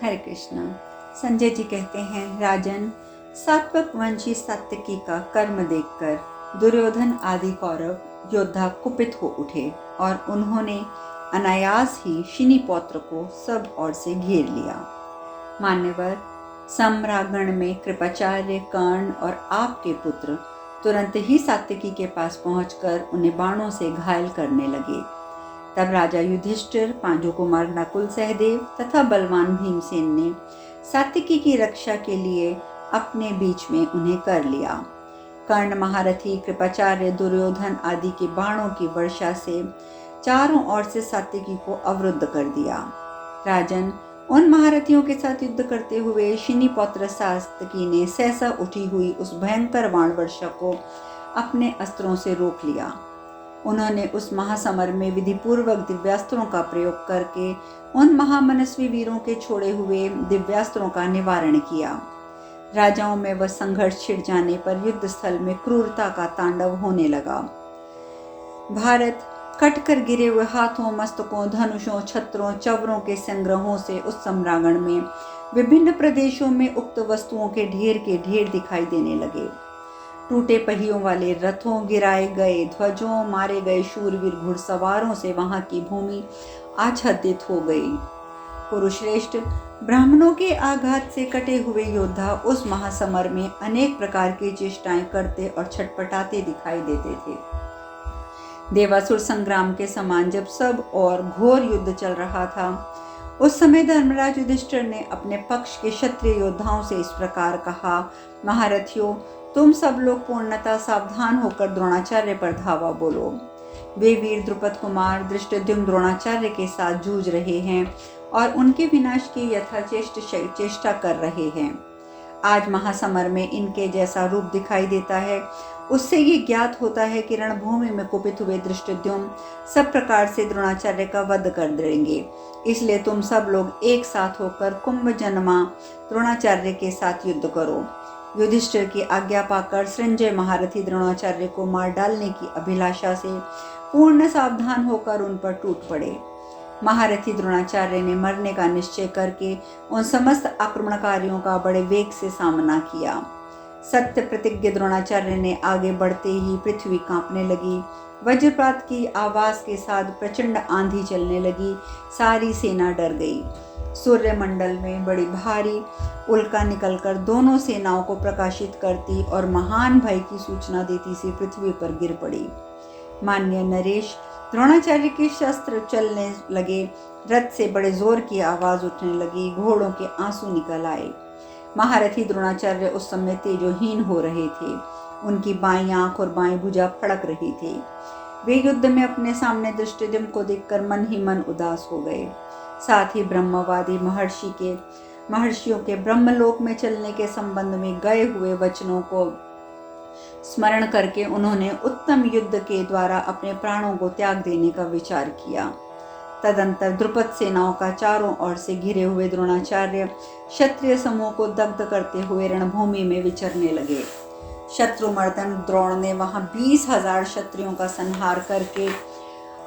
हरे कृष्णा। संजय जी कहते हैं, राजन, सात्वक वंशी सात्यकी का कर्म देखकर दुर्योधन आदि कौरव योद्धा कुपित हो उठे और उन्होंने अनायास ही शिनी पौत्र को सब ओर से घेर लिया। मान्यवर, सम्रागण में कृपाचार्य, कर्ण और आपके पुत्र तुरंत ही सात्यकी के पास पहुंचकर उन्हें बाणों से घायल करने लगे। तब राजा युधिष्ठिर, पांडु कुमार नकुल सहदेव तथा बलवान भीमसेन ने सात्यकी की रक्षा के लिए अपने बीच में उन्हें कर लिया। कर्ण महारथी, कृपाचार्य, दुर्योधन आदि के बाणों की वर्षा से चारों ओर से सात्यकी को अवरुद्ध कर दिया। राजन, उन महारथियों के साथ युद्ध करते हुए शिनी पौत्र सात्यकी ने सहसा उठी हुई उस भयंकर बाण वर्षा को अपने अस्त्रों से रोक लिया। उन्होंने उस महासमर में विधिपूर्वक दिव्यास्त्रों का प्रयोग करके उन महामनस्वी वीरों के छोड़े हुए दिव्यास्त्रों का निवारण किया। राजाओं में वह संघर्ष छिड़ जाने पर युद्ध स्थल में क्रूरता का तांडव होने लगा। भारत कटकर गिरे हुए हाथों, मस्तकों, धनुषों, छत्रों, चवरों के संग्रहों से उस सम्रांगण में विभिन्न प्रदेशों में उक्त वस्तुओं के ढेर दिखाई देने लगे। टूटे पहियों वाले रथों, गिराए गए ध्वजों, मारे गए शूरवीर घुड़सवारों से वहां की भूमि आच्छादित हो गई। कुरुश्रेष्ठ ब्राह्मणों के आघात से कटे हुए योद्धा उस महासमर में अनेक प्रकार की चेष्टाएं करते और छटपटाते दिखाई देते थे। देवासुर संग्राम के समान जब सब और घोर युद्ध चल रहा था, उस समय धर्मराज युधिष्ठिर ने अपने पक्ष के क्षत्रिय योद्धाओं से इस प्रकार कहा, महारथियों, तुम सब लोग पूर्णतः सावधान होकर द्रोणाचार्य पर धावा बोलो। वे वीर द्रुपद कुमार धृष्टद्युम्न द्रोणाचार्य के साथ जूझ रहे हैं और उनके विनाश की यथाचेष्ट चेष्टा कर रहे हैं। आज महासमर में इनके जैसा रूप दिखाई देता है, उससे ये ज्ञात होता है कि रणभूमि में कुपित हुए धृष्टद्युम्न सब प्रकार से द्रोणाचार्य का वध कर देंगे। इसलिए तुम सब लोग एक साथ होकर कुंभजन्मा द्रोणाचार्य के साथ युद्ध करो। युधिष्ठिर की आज्ञा पाकर संजय महारथी द्रोणाचार्य को मार डालने की अभिलाषा से पूर्ण सावधान होकर उन पर टूट पड़े। महारथी द्रोणाचार्य ने मरने का निश्चय करके उन समस्त आक्रमणकारियों का बड़े वेग से सामना किया। सत्य प्रतिज्ञ द्रोणाचार्य ने आगे बढ़ते ही पृथ्वी कांपने लगी। वज्रपात की आवाज के साथ प्रचंड आंधी चलने लगी। सारी सेना डर गई। सूर्यमंडल में बड़ी भारी उल्का निकलकर दोनों सेनाओं को प्रकाशित करती और महान भय की सूचना देती सी पृथ्वी पर गिर पड़ी। मान्य नरेश, द्रोणाचार्य के शस्त्र चलने लगे। रथ से बड़े जोर की आवाज उठने लगी। घोड़ों के आंसू निकल आए। महारथी द्रोणाचार्य उस समय तेजोहीन हो रहे थे। उनकी बाईं आंख और बाईं भुजा फड़क रही थी। वे युद्ध में अपने सामने धृष्टद्युम्न को देखकर मन ही मन उदास हो गए। साथ ही ब्रह्मवादी महर्षियों के ब्रह्मलोक में चलने के संबंध में गए हुए वचनों को स्मरण करके उन्होंने उत्तम युद्ध के द्वारा अपने प्राणों को त्याग देने का विचार किया। तदंतर द्रुपद सेनाओं का चारों ओर से घिरे हुए द्रोणाचार्य क्षत्रिय समूह को दग्ध करते हुए रणभूमि में विचरने लगे। शत्रुमर्दन द्रोण ने वहां 20,000 क्षत्रियों का संहार करके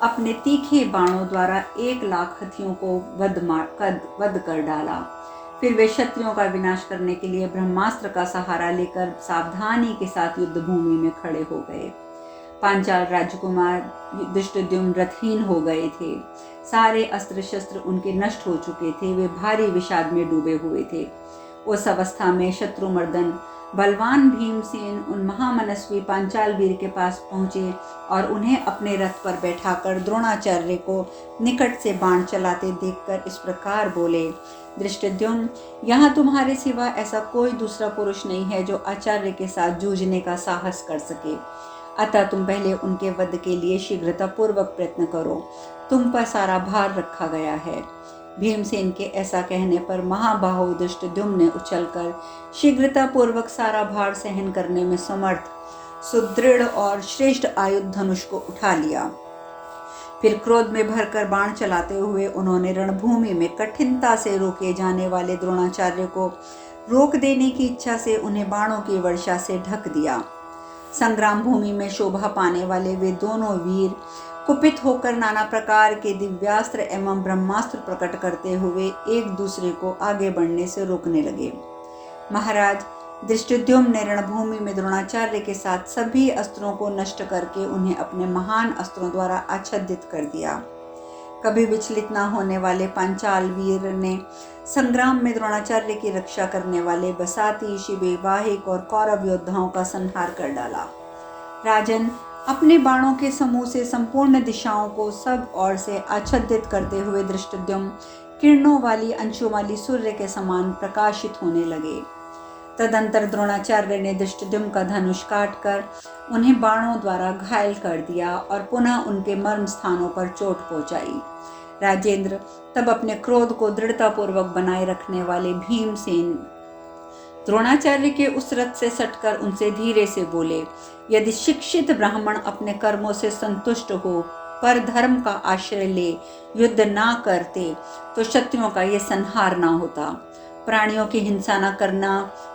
अपने तीखे बाणों द्वारा 1,00,000 हथियों को वध कर डाला। फिर वे क्षत्रियों का विनाश करने के लिए ब्रह्मास्त्र का सहारा लेकर सावधानी के साथ युद्ध भूमि में खड़े हो गए। पांचाल राजकुमार धृष्टद्युम्न रथहीन हो गए थे। सारे अस्त्र शस्त्र उनके नष्ट हो चुके थे। वे भारी विषाद में डूबे हुए थे। उस अवस्था में शत्रुमर्दन बलवान भीमसेन उन महामनस्वी पांचाल वीर के पास पहुंचे और उन्हें अपने रथ पर बैठाकर द्रोणाचार्य को निकट से बाण चलाते देखकर इस प्रकार बोले, धृष्टद्युम्न, यहाँ तुम्हारे सिवा ऐसा कोई दूसरा पुरुष नहीं है जो आचार्य के साथ जूझने का साहस कर सके। अतः तुम पहले उनके वध के लिए शीघ्रतापूर्वक प्रयत्न करो। तुम पर सारा भार रखा गया है। भीमसेन के ऐसा कहने पर महाबाहु धृष्टद्युम्न ने उछलकर शीघ्रतापूर्वक सारा भार सहन करने में समर्थ सुदृढ़ और श्रेष्ठ आयुध धनुष को उठा लिया। फिर क्रोध में भरकर बाण चलाते हुए उन्होंने रणभूमि में कठिनता से रोके जाने वाले द्रोणाचार्य को रोक देने की इच्छा से उन्हें बाणों की वर्षा से ढक दिया। संग्राम भूमि में शोभा पाने वाले वे दोनों वीर कुपित होकर नाना प्रकार के दिव्यास्त्र एवं ब्रह्मास्त्र प्रकट करते हुए एक दूसरे को आगे बढ़ने से रोकने लगे। महाराज धृष्टद्युम्न ने रणभूमि में द्रोणाचार्य के साथ सभी अस्त्रों को नष्ट करके उन्हें अपने महान अस्त्रों द्वारा आच्छादित कर दिया। कभी विचलित न होने वाले पांचाल वीर ने संग्राम में द्रोणाचार्य की रक्षा करने वाले बसाती, शिबी, वाहिक और कौरव योद्धाओं का संहार कर डाला। राजन, अपने बाणों के समूह से संपूर्ण दिशाओं को सब ओर से आच्छादित करते हुए धृष्टद्युम्न किरणों वाली, अंशों वाली सूर्य के समान प्रकाशित होने लगे। तदंतर द्रोणाचार्य ने धृष्टद्युम्न का धनुष काटकर उन्हें बाणों द्वारा घायल कर दिया और पुनः उनके मर्म स्थानों पर चोट पहुंचाई। राजेंद्र तब अपने क्रोध को दृढ़तापूर्वक बनाए रखने वाले भीमसेन द्रोणाचार्य के उस रथ से सटकर उनसे धीरे से बोले, यदि शिक्षित ब्राह्मण अपने कर्मों से संतुष्ट हो पर धर्म का आश्रय ले युद्ध ना करते तो शत्रुओं का ये संहार ना होता। प्राणियों की हिंसा न करना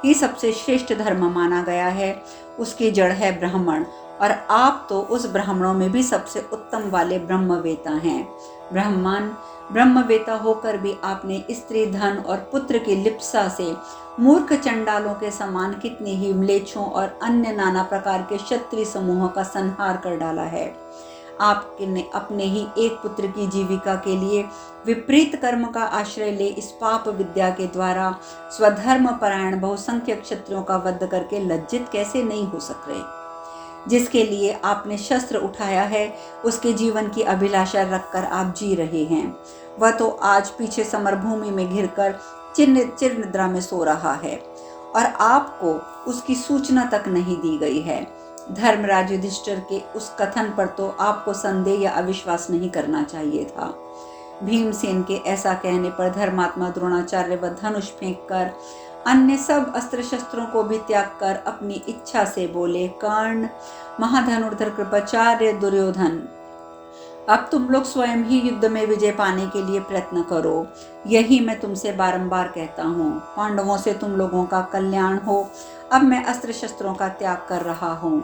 ही सबसे श्रेष्ठ धर्म माना गया है। उसकी जड़ है ब्राह्मण, और आप तो उस ब्राह्मणों में भी सबसे उत्तम वाले ब्रह्मवेता हैं। ब्रह्मवेता होकर भी आपने स्त्री, धन और पुत्र की लिप्सा से मूर्ख चंडालों के समान कितनी ही म्लेच्छों और अन्य नाना प्रकार के क्षत्रिय समूहों का संहार कर डाला है। आपने अपने ही एक पुत्र की जीविका के लिए विपरीत कर्म का आश्रय ले इस पाप विद्या के द्वारा स्वधर्म परायण बहुसंख्यक क्षत्रियों का वध करके लज्जित कैसे नहीं हो सक रहे। जिसके लिए आपने शस्त्र उठाया है उसके जीवन की अभिलाषा रखकर आप जी रहे हैं। वह तो आज पीछे समरभूमि में घिरकर चिर निद्रा में सो रहा है और आपको उसकी सूचना तक नहीं दी गई है। धर्मराज युधिष्ठिर के उस कथन पर तो आपको संदेह या अविश्वास नहीं करना चाहिए था। भीमसेन के ऐसा कहने पर धर्मात्मा द्रोणाचार्य व धनुष फेंक कर अन्य सब अस्त्र शस्त्रों को भी त्याग कर अपनी इच्छा से बोले, कर्ण, महाधनुर्धर, कृपाचार्य, दुर्योधन, अब तुम लोग स्वयं ही युद्ध में विजय पाने के लिए प्रयत्न करो। यही मैं तुमसे बारंबार कहता हूँ। पांडवों से तुम लोगों का कल्याण हो। अब मैं अस्त्र शस्त्रों का त्याग कर रहा हूँ।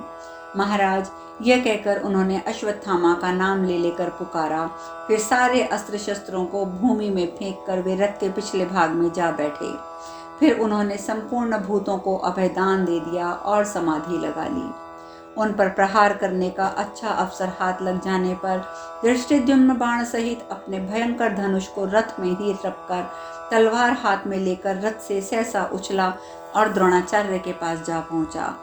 महाराज, यह कहकर उन्होंने अश्वत्थामा का नाम ले लेकर पुकारा। फिर सारे अस्त्र शस्त्रों को भूमि में फेंक कर वे रथ के पिछले भाग में जा बैठे। फिर उन्होंने संपूर्ण भूतों को अभयदान दे दिया और समाधि लगा ली। उन पर प्रहार करने का अच्छा अवसर हाथ लग जाने पर धृष्टद्युम्न बाण सहित अपने भयंकर धनुष को रथ में ही रखकर तलवार हाथ में लेकर रथ से सहसा उछला और द्रोणाचार्य के पास जा पहुंचा।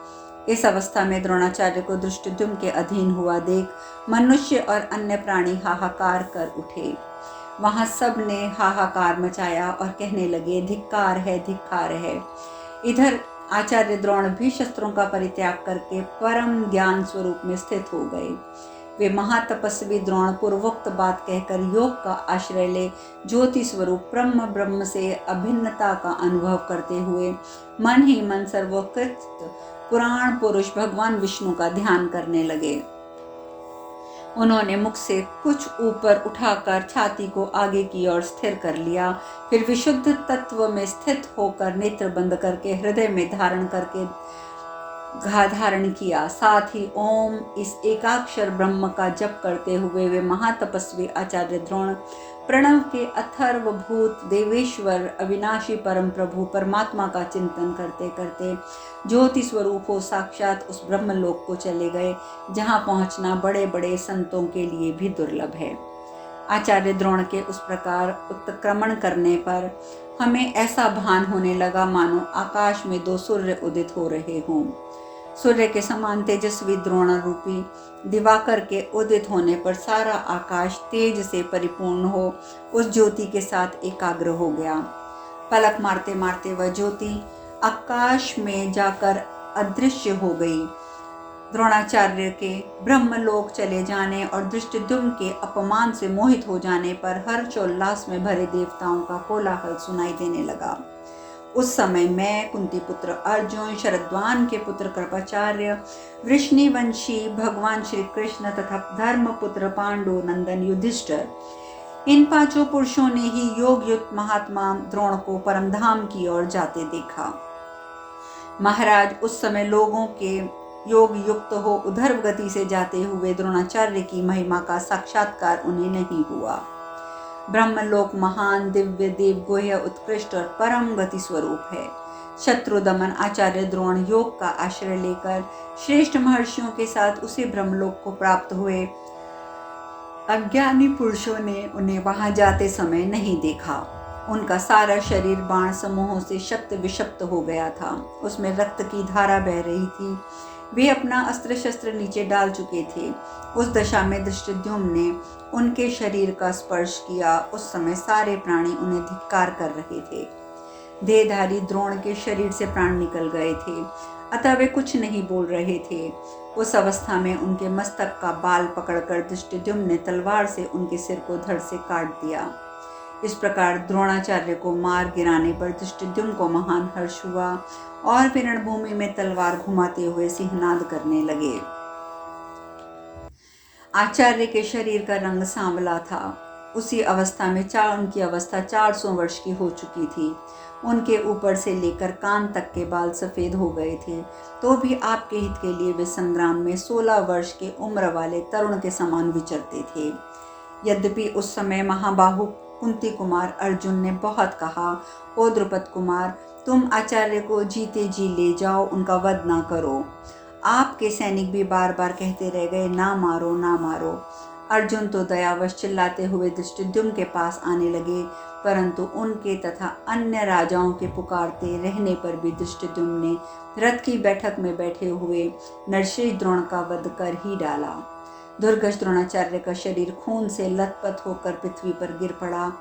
इस अवस्था में द्रोणाचार्य को धृष्टद्युम्न के अधीन हुआ देख मनुष्य और अन्य प्राणी हाहाकार कर उठे। वहां सब ने हाहाकार मचाया और कहने लगे, धिक्कार है, धिक्कार है। इधर आचार्य द्रोण भी शस्त्रों का परित्याग करके परम ज्ञान स्वरूप में स्थित हो गए। वे महातपस्वी द्रोण पूर्वोक्त बात कहकर योग का आश्रय ले ज्योति स्वरूप ब्रह्म से अभिन्नता का अनुभव करते हुए मन ही मन सर्वोत्कृष्ट पुराण पुरुष भगवान विष्णु का ध्यान करने लगे। उन्होंने मुख से कुछ ऊपर उठाकर छाती को आगे की ओर स्थिर कर लिया। फिर विशुद्ध तत्व में स्थित होकर नेत्र बंद करके हृदय में धारण करके धारण किया। साथ ही ओम इस एकाक्षर ब्रह्म का जप करते हुए वे महातपस्वी आचार्य द्रोण प्रणव के अथर्वभूत देवेश्वर अविनाशी परम प्रभु परमात्मा का चिंतन करते करते ज्योति स्वरूप हो साक्षात उस ब्रह्मलोक को चले गए, जहाँ पहुँचना बड़े बड़े संतों के लिए भी दुर्लभ है। आचार्य द्रोण के उस प्रकार उत्क्रमण करने पर हमें ऐसा भान होने लगा मानो आकाश में दो सूर्य उदित हो रहे हों। सूर्य के समान तेजस्वी द्रोण रूपी दिवाकर के उदित होने पर सारा आकाश तेज से परिपूर्ण हो उस ज्योति के साथ एकाग्र हो गया। पलक मारते मारते वह ज्योति आकाश में जाकर अदृश्य हो गई। द्रोणाचार्य के ब्रह्मलोक चले जाने और धृष्टद्युम्न के अपमान से मोहित हो जाने पर हर्षोल्लास में भरे देवताओं का कोलाहल सुनाई देने लगा। उस समय मैं, कुंती पुत्र अर्जुन, शरद्वान के पुत्र कृपाचार्य, वृष्णिवंशी भगवान श्री कृष्ण तथा धर्मपुत्र पांडु नंदन युधिष्ठिर, इन पांचों पुरुषों ने ही योग युक्त महात्मा द्रोण को परमधाम की ओर जाते देखा। महाराज, उस समय लोगों के योग युक्त हो उधर्व गति से जाते हुए द्रोणाचार्य की महिमा का साक्षात्कार उन्हें नहीं हुआ। ब्रह्मलोक महान, दिव्य, देवगुह्य, उत्कृष्ट और परम गति स्वरूप है। शत्रु दमन आचार्य द्रोण योग का आश्रय लेकर श्रेष्ठ महर्षियों के साथ उसी ब्रह्मलोक को प्राप्त हुए। अज्ञानी पुरुषों ने उन्हें वहां जाते समय नहीं देखा। उनका सारा शरीर बाण समूहों से शक्त विषप्त हो गया था। उसमें रक्त की धारा बह रही थी। वे अपना अस्त्र शस्त्र नीचे डाल चुके थे। उस दशा में धृष्टद्युम्न ने उनके शरीर का स्पर्श किया। उस समय सारे प्राणी उन्हें धिक्कार कर रहे थे। देहधारी द्रोण के शरीर से प्राण निकल गए थे, अतः वे कुछ नहीं बोल रहे थे। उस अवस्था में उनके मस्तक का बाल पकड़कर धृष्टद्युम्न ने तलवार से उनके सिर को धड़ से काट दिया। इस प्रकार द्रोणाचार्य को मार गिराने पर धृष्टद्युम्न को महान हर्ष हुआ और वे रणभूमि में तलवार घुमाते हुए सिंहनाद करने लगे। आचार्य के शरीर का रंग सांवला था। उसी अवस्था में उनकी अवस्था 400 वर्ष की हो चुकी थी। उनके ऊपर से लेकर कान तक के बाल सफेद हो गए थे, तो भी आपके हित के लिए वे संग्राम में 16 वर्ष के उम्र वाले तरुण के समान विचरते थे। यद्यपि उस समय महाबाहु कुंती कुमार अर्जुन ने बहुत कहा, ओ द्रुपद कुमार, तुम आचार्य को जीते जी ले जाओ, उनका वध ना करो। आपके सैनिक भी बार बार कहते रह गए, ना मारो ना मारो। अर्जुन तो दयावश चिल्लाते हुए धृष्टद्युम्न के पास आने लगे, परंतु उनके तथा अन्य राजाओं के पुकारते रहने पर भी धृष्टद्युम्न ने रथ की बैठक में बैठे हुए नरश्रेष्ठ द्रोण का वध कर ही डाला। दुर्गश द्रोणाचार्य का शरीर खून से लथपथ होकर पृथ्वी पर गिर पड़ा,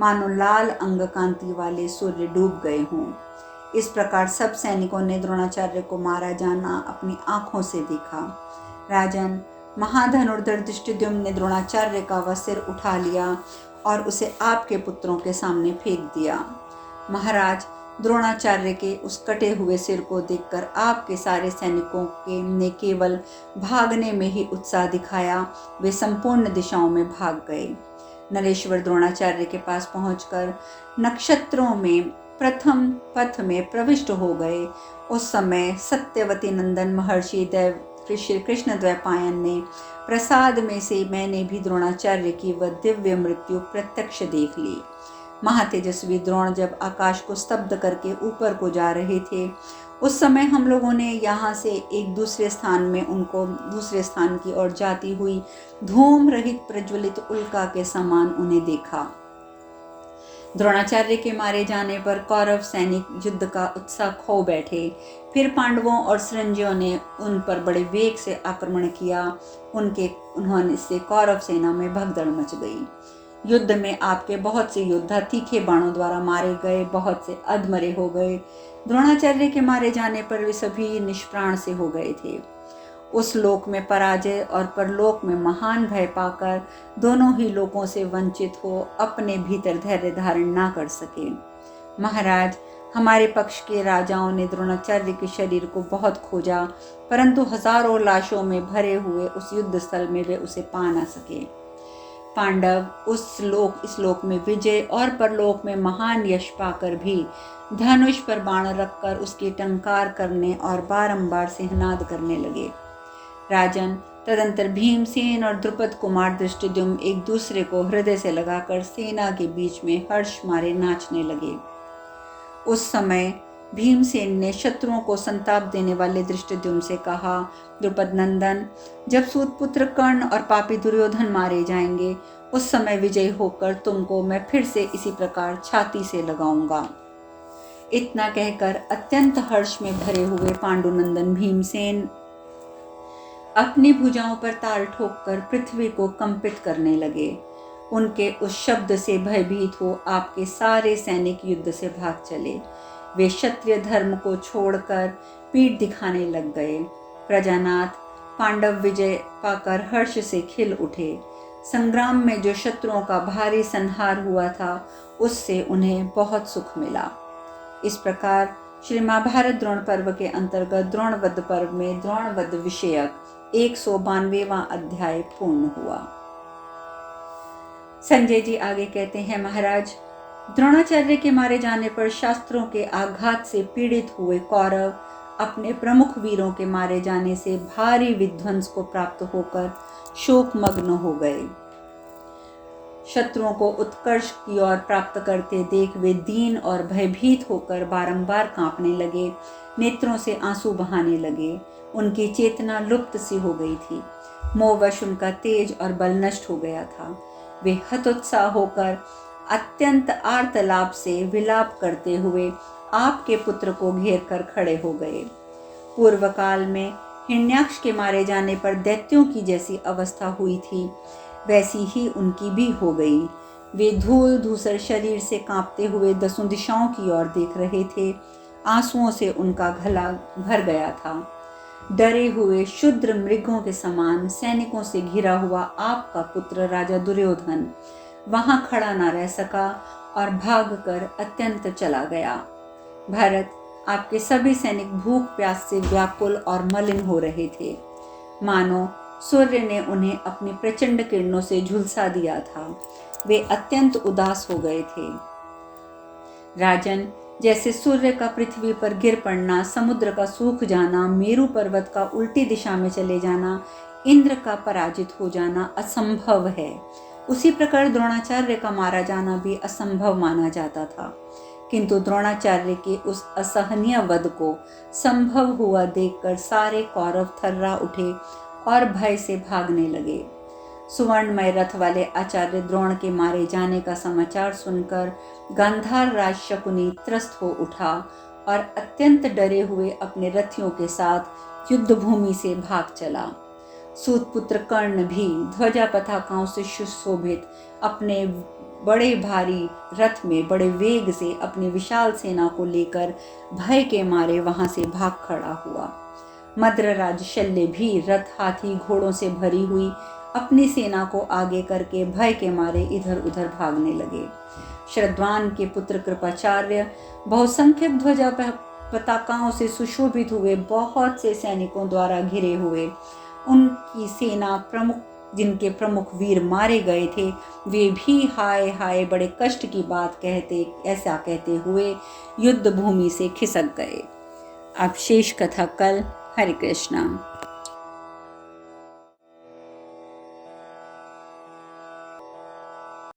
मानो लाल अंग कांति वाले सूर्य डूब गए हों। इस प्रकार सब सैनिकों ने द्रोणाचार्य को मारा जाना अपनी आंखों से देखा। राजन, महाधनुर्धर धृष्टद्युम्न ने द्रोणाचार्य का वह सिर उठा लिया और उसे आपके पुत्रों के सामने फेंक दिया। महाराज, द्रोणाचार्य के उस कटे हुए सिर को देखकर आपके सारे सैनिकों ने केवल भागने में ही उत्साह दिखाया। वे संपूर्ण दिशाओं में भाग गए। नरेश्वर द्रोणाचार्य के पास पहुंचकर नक्षत्रों में प्रथम पथ में प्रविष्ट हो गए। उस समय सत्यवती नंदन महर्षि श्री कृष्ण द्वैपायन ने प्रसाद में से मैंने भी द्रोणाचार्य की वह दिव्य मृत्यु प्रत्यक्ष देख ली। महातेजस्वी द्रोण जब आकाश को स्तब्ध करके ऊपर को जा रहे थे, उस समय हम लोगों ने यहाँ से एक दूसरे स्थान में उनको दूसरे स्थान की ओर जाती हुई धूम रहित प्रज्वलित उल्का के समान उन्हें देखा। द्रोणाचार्य के मारे जाने पर कौरव सैनिक युद्ध का उत्साह खो बैठे। फिर पांडवों और संजयों ने उन पर बड़े वेग से आक्रमण किया। उन्होंने से कौरव सेना में भगदड़ मच गई। युद्ध में आपके बहुत से योद्धा तीखे बाणों द्वारा मारे गए, बहुत से अधमरे हो गए। द्रोणाचार्य के मारे जाने पर वे सभी निष्प्राण से हो गए थे। उस लोक में पराजय और परलोक में महान भय पाकर दोनों ही लोकों से वंचित हो अपने भीतर धैर्य धारण ना कर सके। महाराज, हमारे पक्ष के राजाओं ने द्रोणाचार्य के शरीर को बहुत खोजा, परंतु हजारों लाशों में भरे हुए उस युद्ध स्थल में वे उसे पा ना सके। पांडव इस लोक में विजय और परलोक में महान यश पाकर भी धनुष पर बाण रखकर उसकी टंकार करने और बारंबार सिंहनाद करने लगे। राजन, तदंतर भीमसेन और द्रुपद कुमार धृष्टद्युम्न एक दूसरे को हृदय से लगाकर सेना के बीच में हर्ष मारे नाचने लगे। उस समय भीमसेन ने शत्रुओं को संताप देने वाले धृष्टद्युम्न से कहा, द्रुपद नंदन, जब सूतपुत्र कर्ण और पापी दुर्योधन मारे जाएंगे, उस समय विजयी होकर तुमको मैं फिर से इसी प्रकार छाती से लगाऊंगा। इतना कहकर अत्यंत हर्ष में भरे हुए पांडुनंदन भीमसेन अपनी भुजाओं पर ताल ठोककर पृथ्वी को कंपित करने लगे। उनके उस शब्द से भयभीत हो आपके सारे सैनिक युद्ध से भाग चले। वे क्षत्रिय धर्म को छोड़कर पीठ दिखाने लग गए। प्रजानाथ, पांडव विजय पाकर हर्ष से खिल उठे। संग्राम में जो शत्रुओं का भारी संहार हुआ था, उससे उन्हें बहुत सुख मिला। इस प्रकार श्री महाभारत द्रोण पर्व के अंतर्गत द्रोणवध पर्व में द्रोणवध विषयक 192वां अध्याय पूर्ण हुआ। संजय जी आगे कहते हैं, महाराज, द्रोणाचार्य के मारे जाने पर शास्त्रों के आघात से पीड़ित हुए कौरव अपने प्रमुख वीरों के मारे जाने से भारी विध्वंस को प्राप्त होकर शोकमग्न हो गए। शत्रुओं को उत्कर्ष की ओर प्राप्त करते देख वे दीन और भयभीत होकर बारंबार कांपने लगे, नेत्रों से आंसू बहाने लगे। उनकी चेतना लुप्त सी हो गई थी। मोहवश उनका तेज और बल नष्ट हो गया था। वे हतोत्साह होकर अत्यंत आर्तलाप से विलाप करते हुए आपके पुत्र को घेर कर खड़े हो गए। पूर्व काल में हिरण्याक्ष के मारे जाने पर दैत्यों की जैसी अवस्था हुई थी, वैसी ही उनकी भी हो गई। वे धूल धूसर शरीर से कांपते हुए दसों दिशाओं की ओर देख रहे थे। आंसुओं से उनका गला भर गया था। डरे हुए शुद्र मृगों के समान सैनिकों से घिरा हुआ आपका पुत्र राजा दुर्योधन वहां खड़ा न रह सका और भागकर अत्यंत चला गया। भरत, आपके सभी सैनिक भूख प्यास से व्याकुल और मलिन हो रहे थे। मानो सूर्य ने उन्हें अपनी प्रचंड किरणों से झुलसा दिया था। वे अत्यंत उदास हो गए थे। राजन, जैसे सूर्य का पृथ्वी पर गिर पड़ना, समुद्र का सूख जाना, मेरु पर्वत का उल्टी दिशा में चले जाना, इंद्र का पराजित हो जाना असंभव है, उसी प्रकार द्रोणाचार्य का मारा जाना भी असंभव माना जाता था। किंतु द्रोणाचार्य के उस असहनीय वध को संभव हुआ देखकर सारे कौरव थर्रा उठे और भय से भागने लगे। सुवर्णमय रथ वाले आचार्य द्रोण के मारे जाने का समाचार सुनकर गांधार राज शकुनी त्रस्त हो उठा और अत्यंत डरे हुए अपने रथियों के साथ युद्ध भूमि से भाग चला। सूतपुत्र कर्ण भी ध्वजा पताकाओं से सुशोभित अपने बड़े भारी रथ में बड़े वेग से अपनी विशाल सेना को लेकर भय के मारे वहां से भाग खड़ा हुआ। मद्रराज शल्य भी रथ, हाथी, घोड़ों से भरी हुई अपनी सेना को आगे करके भय के मारे इधर उधर भागने लगे। श्रद्धान के पुत्र कृपाचार्य बहुसंख्यक ध्वजा पताकाओं से सुशोभित हुए बहुत से सैनिकों द्वारा घिरे हुए, उनकी सेना प्रमुख जिनके प्रमुख वीर मारे गए थे, वे भी हाय हाय बड़े कष्ट की बात ऐसा कहते हुए युद्ध भूमि से खिसक गए। अब शेष कथा कल। हरे कृष्णा।